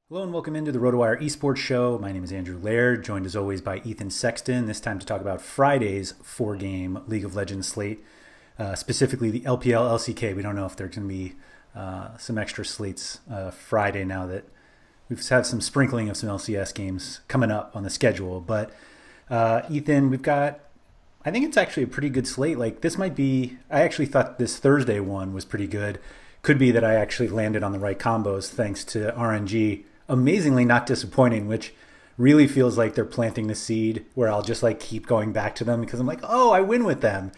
Hello and welcome into the RotoWire Esports Show. My name is Andrew Laird, joined as always by Ethan Sexton, this time to talk about Friday's four-game League of Legends slate, specifically the LPL LCK. We don't know if there's going to be some extra slates Friday now that we've had some sprinkling of some LCS games coming up on the schedule. But Ethan, we've got, I think it's actually a pretty good slate. Like this might be, I actually thought this Thursday one was pretty good. Could be that I actually landed on the right combos thanks to RNG. Amazingly not disappointing, which really feels like they're planting the seed where I'll just like keep going back to them because I'm like, oh, I win with them.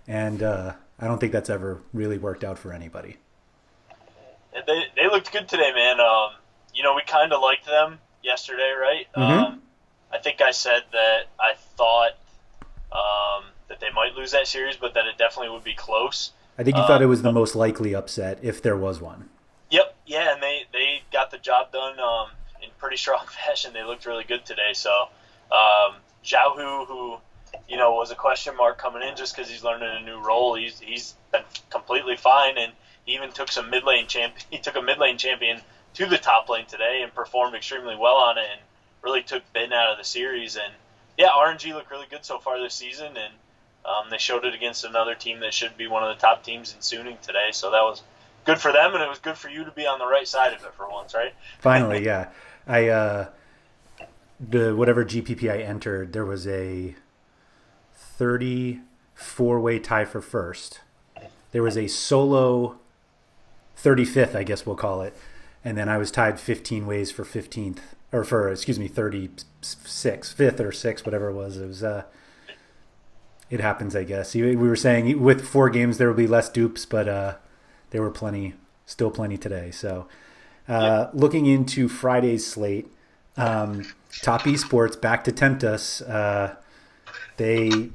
And I don't think that's ever really worked out for anybody. They looked good today, man. We kind of liked them yesterday, right? Mm-hmm. I think I said that I thought that they might lose that series, but that it definitely would be close. I think you thought it was the most likely upset if there was one. Yep, yeah, and they got the job done in pretty strong fashion. They looked really good today. So, Xiaohu, who was a question mark coming in just because he's learning a new role, he's been completely fine, and he even took some mid lane champion. He took a mid lane champion to the top lane today and performed extremely well on it, and really took Ben out of the series. And yeah, RNG looked really good so far this season, and they showed it against another team that should be one of the top teams in Suning today. So that was good for them, and it was good for you to be on the right side of it for once, right? Finally, yeah. The whatever GPP I entered, there was a 34-way tie for first. There was a solo 35th, I guess we'll call it, and then I was tied 15 ways for 15th, or for 36, fifth or sixth, whatever it was. It was it happens, I guess. We were saying with 4 games there will be less dupes, but there were still plenty today. So looking into Friday's slate, Top Esports back to tempt us. They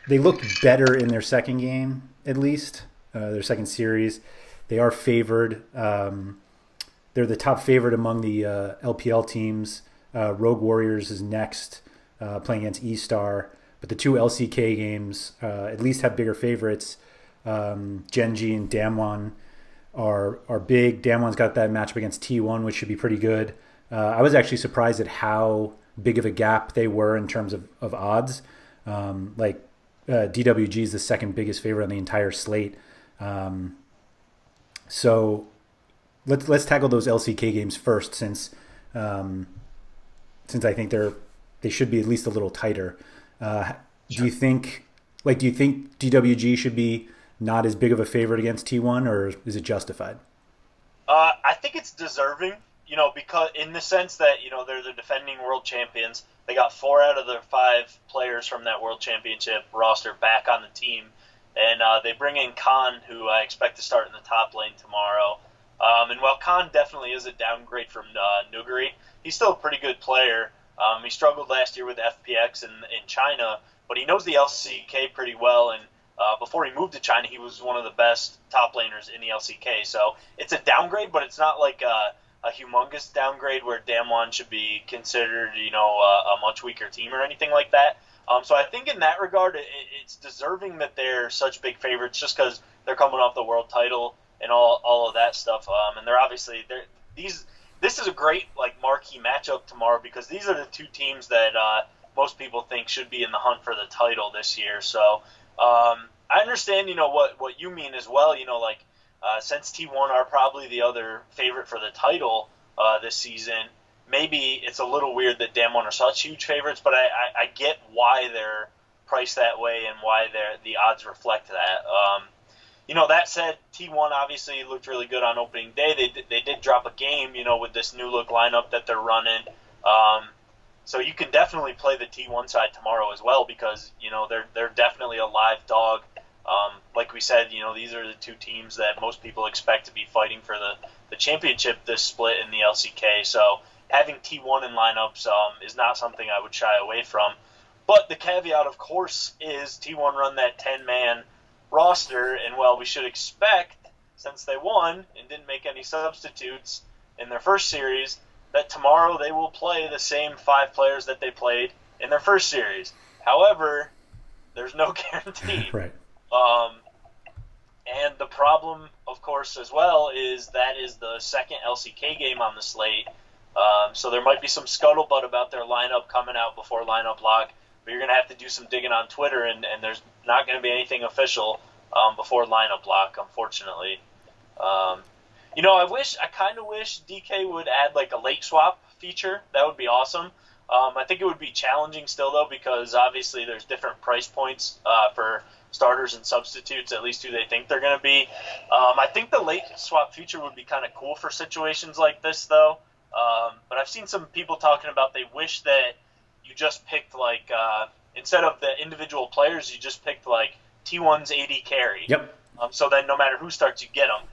looked better in their second game, at least, their second series. They are favored. They're the top favorite among the LPL teams. Rogue Warriors is next, playing against Estar. But the 2 LCK games at least have bigger favorites. GenG and Damwon are big. Damwon's got that matchup against T1, which should be pretty good. I was actually surprised at how big of a gap they were in terms of odds. DWG is the second biggest favorite on the entire slate. So let's tackle those LCK games first, since I think they should be at least a little tighter. Sure. Do you think DWG should be not as big of a favorite against T1, or is it justified? I think it's deserving, because in the sense that, they're the defending world champions. They got 4 out of their 5 players from that world championship roster back on the team. And they bring in Khan, who I expect to start in the top lane tomorrow. And while Khan definitely is a downgrade from Nuguri, he's still a pretty good player. He struggled last year with FPX in China, but he knows the LCK pretty well, and before he moved to China, he was one of the best top laners in the LCK. So it's a downgrade, but it's not like a humongous downgrade where Damwon should be considered, a much weaker team or anything like that. So I think in that regard, it's deserving that they're such big favorites just because they're coming off the world title and all of that stuff. And they're obviously this is a great marquee matchup tomorrow because these are the 2 teams that most people think should be in the hunt for the title this year. So I understand, what you mean as well. Since T1 are probably the other favorite for the title this season, maybe it's a little weird that Damwon are such huge favorites, but I get why they're priced that way and why the odds reflect that. That said, T1 obviously looked really good on opening day. They did drop a game, with this new look lineup that they're running. So you can definitely play the T1 side tomorrow as well because, they're definitely a live dog. Like we said, these are the 2 teams that most people expect to be fighting for the championship this split in the LCK. So having T1 in lineups is not something I would shy away from. But the caveat, of course, is T1 run that 10-man roster, and we should expect, since they won and didn't make any substitutes in their first series, that tomorrow they will play the same 5 players that they played in their first series. However, there's no guarantee. Right. And the problem, of course, as well, is the second LCK game on the slate. So there might be some scuttlebutt about their lineup coming out before lineup lock, but you're going to have to do some digging on Twitter, and there's not going to be anything official before lineup lock, unfortunately. I kind of wish DK would add like a late swap feature. That would be awesome. I think it would be challenging still, though, because obviously there's different price points for starters and substitutes, at least who they think they're going to be. I think the late swap feature would be kind of cool for situations like this, though. But I've seen some people talking about they wish that you just picked, like, instead of the individual players, you just picked, like, T1's AD carry. Yep. So then no matter who starts, you get them.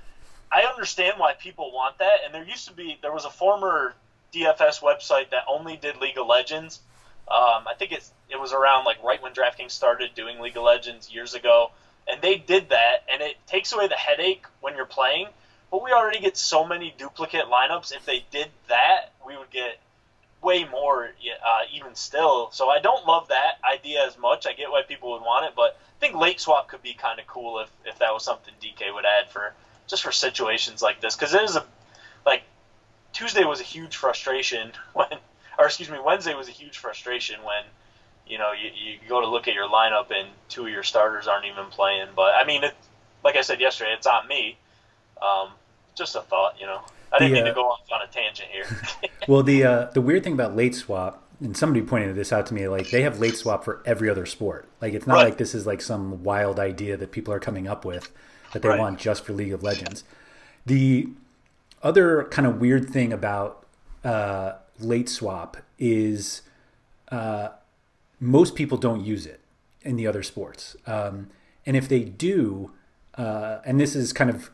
I understand why people want that, and there was a former DFS website that only did League of Legends. I think it was around like right when DraftKings started doing League of Legends years ago, and they did that, and it takes away the headache when you're playing. But we already get so many duplicate lineups. If they did that, we would get way more even still. So I don't love that idea as much. I get why people would want it, but I think late swap could be kind of cool if that was something DK would add for situations like this, because it is Tuesday was a huge frustration Wednesday was a huge frustration when, you go to look at your lineup and two of your starters aren't even playing. But, I mean, like I said yesterday, it's on me. Just a thought, I didn't mean to go off on a tangent here. Well, the weird thing about late swap, and somebody pointed this out to me, like they have late swap for every other sport. Like it's not right. like this is like some wild idea that people are coming up with that they right. want just for League of Legends. The other kind of weird thing about late swap is most people don't use it in the other sports. And if they do, and this is kind of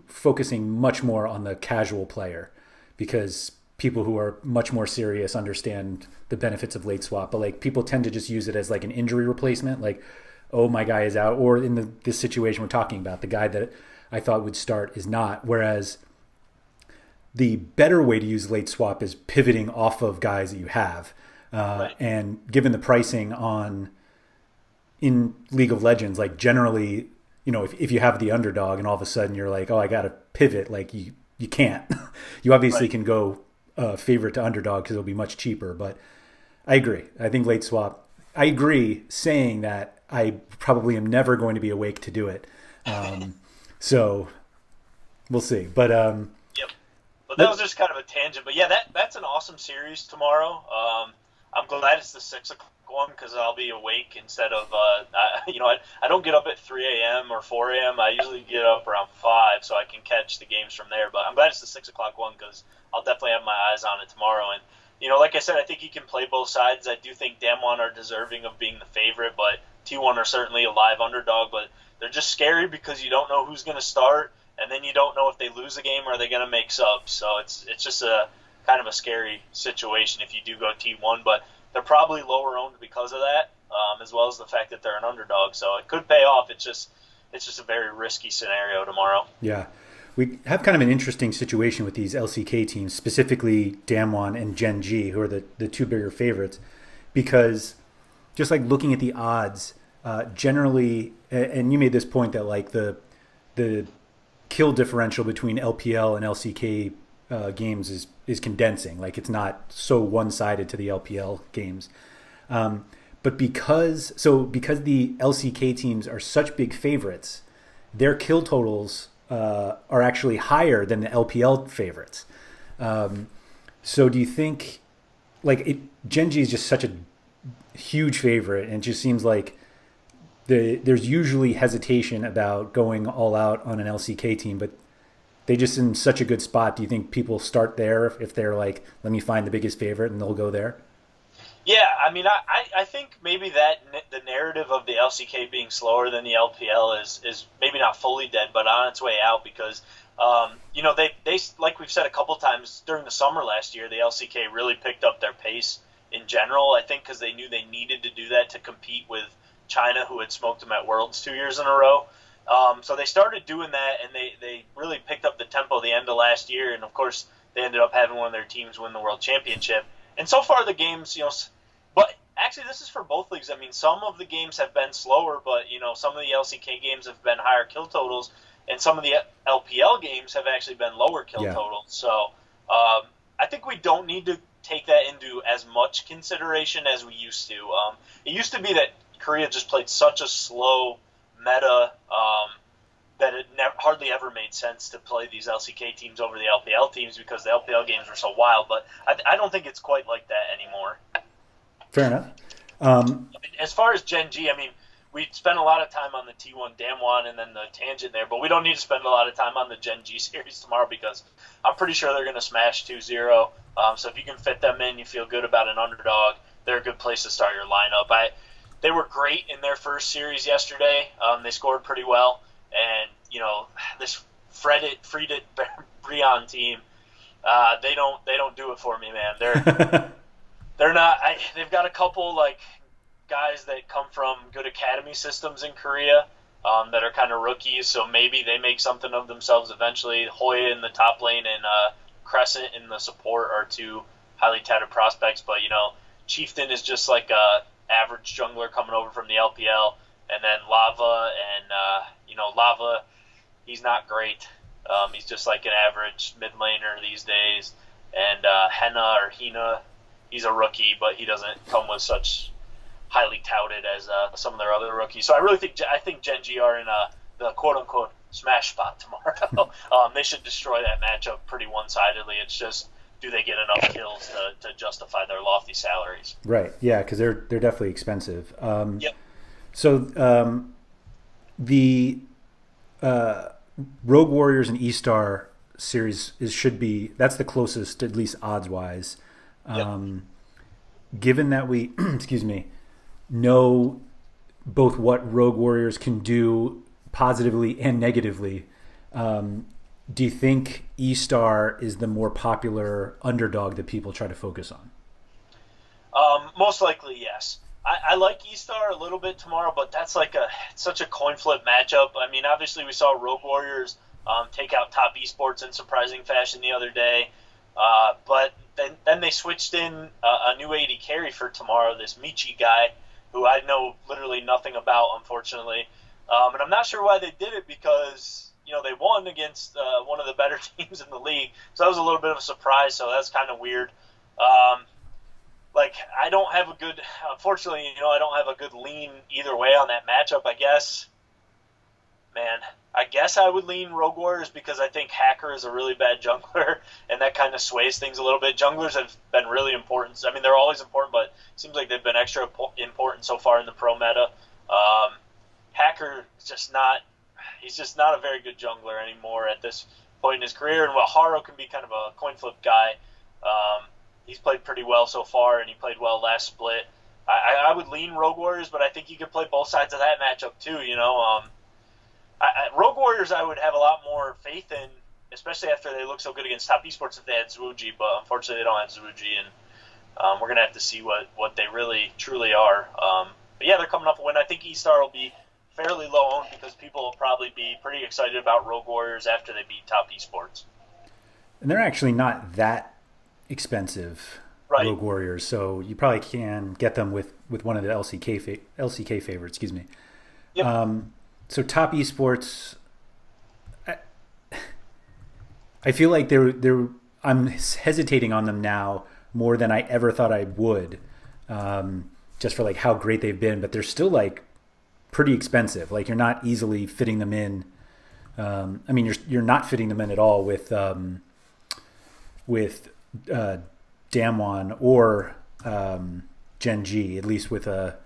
focusing much more on the casual player, because people who are much more serious understand the benefits of late swap, but like people tend to just use it as like an injury replacement, like, oh, my guy is out, or in this situation we're talking about, the guy that I thought would start is not. Whereas the better way to use late swap is pivoting off of guys that you have. Right. And given the pricing in League of Legends, like generally, if you have the underdog and all of a sudden you're like, oh, I got to pivot, like you can't. You obviously right. can go favorite to underdog because it'll be much cheaper. But I agree. I think late swap, I agree saying that I probably am never going to be awake to do it. So we'll see. But yep. But that was just kind of a tangent. But yeah, that's an awesome series tomorrow. I'm glad it's the 6 o'clock one because I'll be awake instead of I don't get up at 3 a.m. or 4 a.m. I usually get up around 5 so I can catch the games from there. But I'm glad it's the 6 o'clock one because I'll definitely have my eyes on it tomorrow. And like I said, I think he can play both sides. I do think Damwon are deserving of being the favorite, but T1 are certainly a live underdog. But they're just scary because you don't know who's going to start, and then you don't know if they lose a game or they're going to make subs. So it's just a kind of a scary situation if you do go T1. But they're probably lower owned because of that, as well as the fact that they're an underdog. So it could pay off. It's just a very risky scenario tomorrow. Yeah. We have kind of an interesting situation with these LCK teams, specifically Damwon and GenG, who are the two bigger favorites, because just like looking at the odds, generally, and you made this point that like the kill differential between LPL and LCK games is condensing. Like it's not so one-sided to the LPL games. But because the LCK teams are such big favorites, their kill totals are actually higher than the LPL favorites. So do you think GenG is just such a huge favorite, and it just seems like there's usually hesitation about going all out on an LCK team, but they just in such a good spot. Do you think people start there if they're like, let me find the biggest favorite, and they'll go there? Yeah, I mean, I think maybe that the narrative of the LCK being slower than the LPL is maybe not fully dead, but on its way out because, they like we've said a couple times during the summer last year, the LCK really picked up their pace in general, I think because they knew they needed to do that to compete with China, who had smoked them at Worlds 2 years in a row. So they started doing that, and they really picked up the tempo at the end of last year, and of course they ended up having one of their teams win the World Championship. And so far the games, but actually this is for both leagues. I mean, some of the games have been slower, but, some of the LCK games have been higher kill totals. and some of the LPL games have actually been lower kill totals. So I think we don't need to take that into as much consideration as we used to. It used to be that Korea just played such a slow meta that it hardly ever made sense to play these LCK teams over the LPL teams because the LPL games were so wild. But I don't think it's quite like that anymore. Fair enough. As far as Gen.g, I mean, we spent a lot of time on the T1 Damwon and then the Tangent there, but we don't need to spend a lot of time on the Gen.g series tomorrow because I'm pretty sure they're going to smash 2-0. So if you can fit them in, you feel good about an underdog. They're a good place to start your lineup. They were great in their first series yesterday. They scored pretty well. And, this Freedit Brion team, they don't do it for me, man. They're not. They've got a couple guys that come from good academy systems in Korea that are kind of rookies, so maybe they make something of themselves eventually. Hoya in the top lane and Crescent in the support are two highly touted prospects, but Chieftain is just like a average jungler coming over from the LPL, and then Lava Lava, he's not great. He's just like an average mid laner these days, and Hina, he's a rookie, but he doesn't come with such highly touted as some of their other rookies. So I think Gen.g are in the quote-unquote smash spot tomorrow. They should destroy that matchup pretty one-sidedly. It's just, do they get enough kills to justify their lofty salaries? Right, yeah, because they're definitely expensive. Yep. So the Rogue Warriors and Estar series that's the closest, at least odds-wise. Given that we, know both what Rogue Warriors can do positively and negatively, do you think Estar is the more popular underdog that people try to focus on? Most likely, yes. I like Estar a little bit tomorrow, but that's such a coin flip matchup. I mean, obviously we saw Rogue Warriors take out Top Esports in surprising fashion the other day, but then they switched in a new AD carry for tomorrow, this Michi guy, who I know literally nothing about, unfortunately. And I'm not sure why they did it because, they won against one of the better teams in the league. So that was a little bit of a surprise, so that's kind of weird. I don't have a good, unfortunately, I don't have a good lean either way on that matchup, I guess. Man, I guess I would lean Rogue Warriors because I think Hacker is a really bad jungler, and that kind of sways things a little bit. Junglers have been really important. I mean, they're always important, but it seems like they've been extra important so far in the pro meta. Hacker is he's just not a very good jungler anymore at this point in his career, and while Haro can be kind of a coin flip guy, he's played pretty well so far, and he played well last split. I would lean Rogue Warriors, but I think you could play both sides of that matchup too, Rogue Warriors I would have a lot more faith in, especially after they look so good against Top Esports if they had Zwuji, but unfortunately they don't have Zwuji, and we're going to have to see what they really, truly are. But yeah, they're coming up a win. I think Estar will be fairly low owned because people will probably be pretty excited about Rogue Warriors after they beat Top Esports. And they're actually not that expensive, right? Rogue Warriors, so you probably can get them with one of the LCK favorites, Yep. So Top Esports, I feel like I'm hesitating on them now more than I ever thought I would, just for how great they've been. But they're still pretty expensive. You're not easily fitting them in. I mean, you're not fitting them in at all with Damwon or GenG, at least with a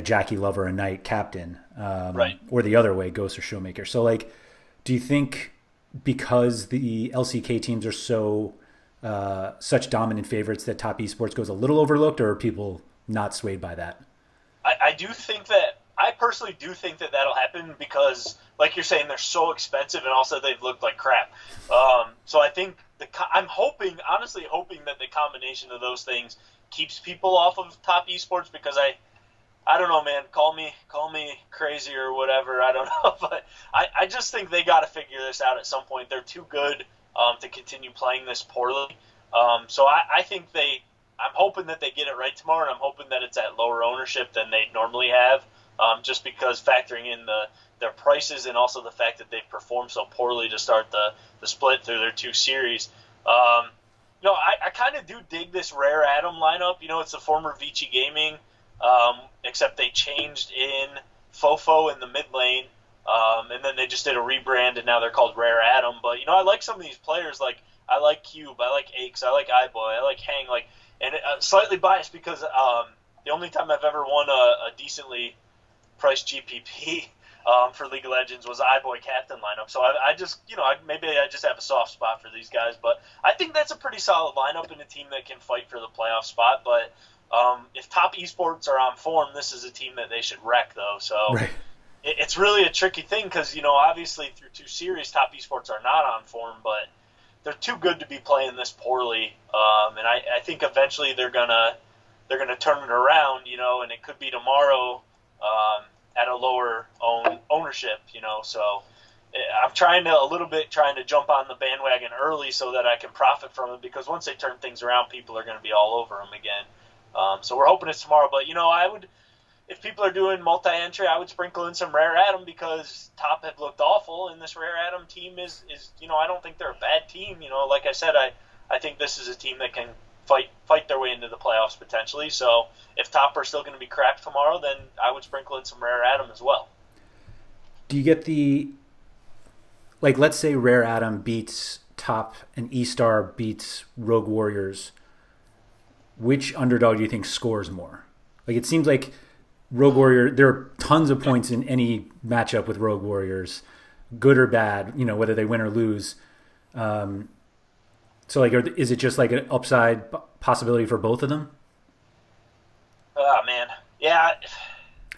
Jackie Lover, a Knight captain, right, or the other way, Ghost or Showmaker. So do you think because the LCK teams are so such dominant favorites that Top Esports goes a little overlooked, or are people not swayed by that? I personally do think that that'll happen because, like you're saying, they're so expensive, and also they've looked like crap. So I think I'm honestly hoping that the combination of those things keeps people off of Top Esports, because I don't know, man. Call me crazy or whatever. I don't know, but I just think they got to figure this out at some point. They're too good to continue playing this poorly. So I think I'm hoping that they get it right tomorrow, and I'm hoping that it's at lower ownership than they normally have. just because factoring in their prices and also the fact that they've performed so poorly to start the split through their 2 series. I kind of do dig this Rare Adam lineup. It's the former Vici Gaming, except they changed in Fofo in the mid lane, and then they just did a rebrand, and now they're called Rare Adam. But, I like some of these players. Like, I like Cube, I like Aches, I like iBoy, I like Hang. And slightly biased because the only time I've ever won a decently priced GPP for League of Legends was iBoy captain lineup. So I just, maybe I just have a soft spot for these guys. But I think that's a pretty solid lineup and a team that can fight for the playoff spot. But if top esports are on form, this is a team that they should wreck, though. So right. It's really a tricky thing because, obviously through 2 series, top esports are not on form, but they're too good to be playing this poorly. And I think eventually they're gonna turn it around, and it could be tomorrow at a lower ownership, So I'm trying to jump on the bandwagon early so that I can profit from it, because once they turn things around, people are going to be all over them again. So we're hoping it's tomorrow. But, if people are doing multi-entry, I would sprinkle in some Rare Adam, because top have looked awful, and this Rare Adam team is I don't think they're a bad team. Like I said, I think this is a team that can fight their way into the playoffs potentially. So if top are still going to be crap tomorrow, then I would sprinkle in some Rare Adam as well. Do you get let's say Rare Adam beats top and Estar beats Rogue Warriors, which underdog do you think scores more? It seems like Rogue Warrior, there are tons of points in any matchup with Rogue Warriors, good or bad, whether they win or lose. So, is it just an upside possibility for both of them? Oh, man. Yeah.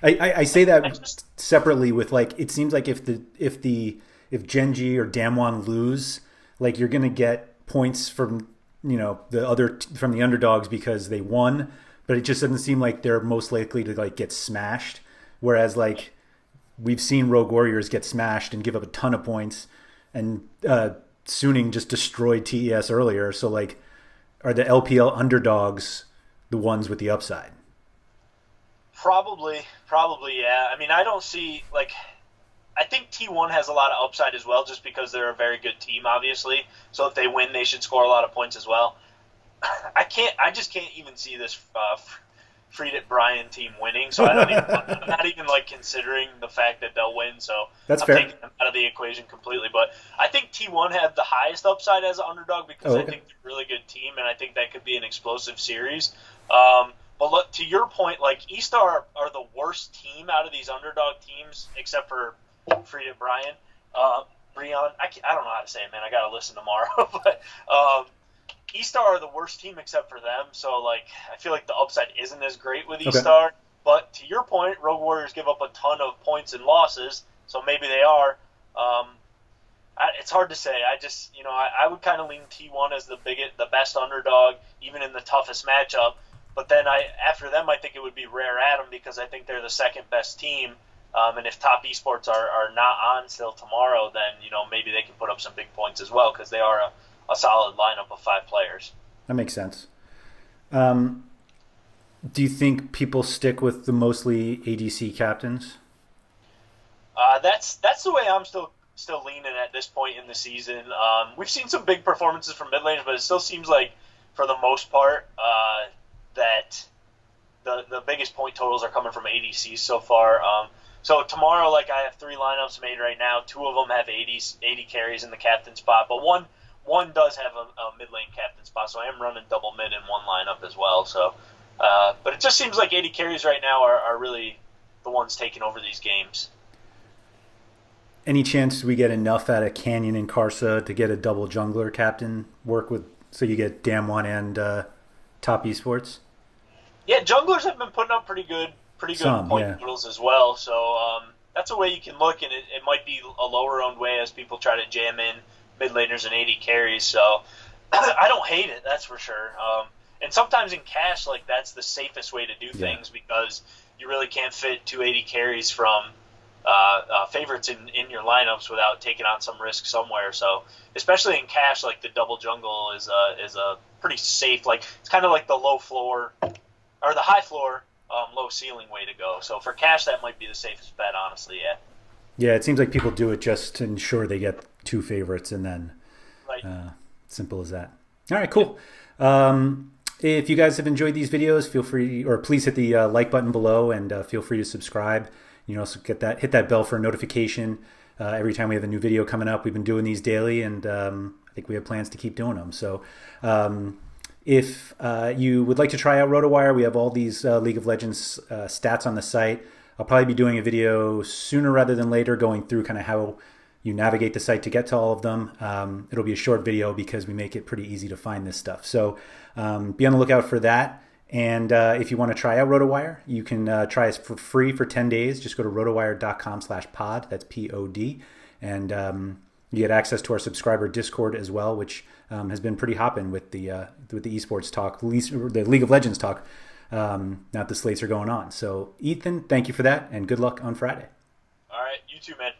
I say that separately with, it seems like if GenG or Damwon lose, you're going to get points from, from the underdogs because they won, but it just doesn't seem like they're most likely to get smashed. Whereas we've seen Rogue Warriors get smashed and give up a ton of points, and Suning just destroyed TES earlier. So are the LPL underdogs the ones with the upside? Probably, yeah. I mean, I don't see I think T1 has a lot of upside as well, just because they're a very good team, obviously. So if they win, they should score a lot of points as well. I just can't even see this Friedit Brian team winning. So I'm not even considering the fact that they'll win. So that's I'm fair. taking them out of the equation completely. But I think T1 had the highest upside as an underdog, because I think they're a really good team, and I think that could be an explosive series. But look, to your point, Estar are the worst team out of these underdog teams, except for Friedit Brian. Brian, I don't know how to say it, man. I got to listen tomorrow. But Estar are the worst team except for them, so I feel like the upside isn't as great with Estar. Okay. But to your point, Rogue Warriors give up a ton of points and losses, so maybe they are. It's hard to say. I would kind of lean T1 as the best underdog, even in the toughest matchup. But then after them, I think it would be Rare Adam, because I think they're the second best team. And if top esports are not on still tomorrow, then maybe they can put up some big points as well, because they are a solid lineup of 5 players. That makes sense. Do you think people stick with the mostly ADC captains? That's the way I'm still leaning at this point in the season. We've seen some big performances from mid laners, but it still seems like, for the most part, that the biggest point totals are coming from ADCs so far. So tomorrow, I have 3 lineups made right now. 2 of them have 80 carries in the captain spot, but one does have a mid lane captain spot, so I am running double mid in one lineup as well. So, but it just seems like 80 carries right now are really the ones taking over these games. Any chance we get enough out of Canyon and Karsa to get a double jungler captain work with, so you get Damwon and top esports? Yeah, junglers have been putting up pretty good point totals as well. So that's a way you can look, and it might be a lower owned way as people try to jam in mid laners and 80 carries. So I don't hate it, that's for sure. And sometimes in cash, that's the safest way to do things, because you really can't fit 280 carries from favorites in your lineups without taking on some risk somewhere. So especially in cash, the double jungle is a pretty safe. It's kind of like the low floor or the high floor low ceiling way to go. So for cash, that might be the safest bet, honestly. Yeah. Yeah, it seems like people do it just to ensure they get two favorites, and then Right. simple as that. All right, cool. If you guys have enjoyed these videos, feel free, or please hit the like button below, and feel free to subscribe. You can also hit that bell for a notification every time we have a new video coming up. We've been doing these daily, and I think we have plans to keep doing them. So if you would like to try out RotoWire, we have all these League of Legends stats on the site. I'll probably be doing a video sooner rather than later going through kind of how you navigate the site to get to all of them. It'll be a short video because we make it pretty easy to find this stuff. So be on the lookout for that. And if you want to try out RotoWire, you can try us for free for 10 days. Just go to rotowire.com/pod. That's POD. And you get access to our subscriber Discord as well, which has been pretty hopping with the esports talk, the League of Legends talk. Now that the slates are going on. So, Ethan, thank you for that, and good luck on Friday. All right. You too, man.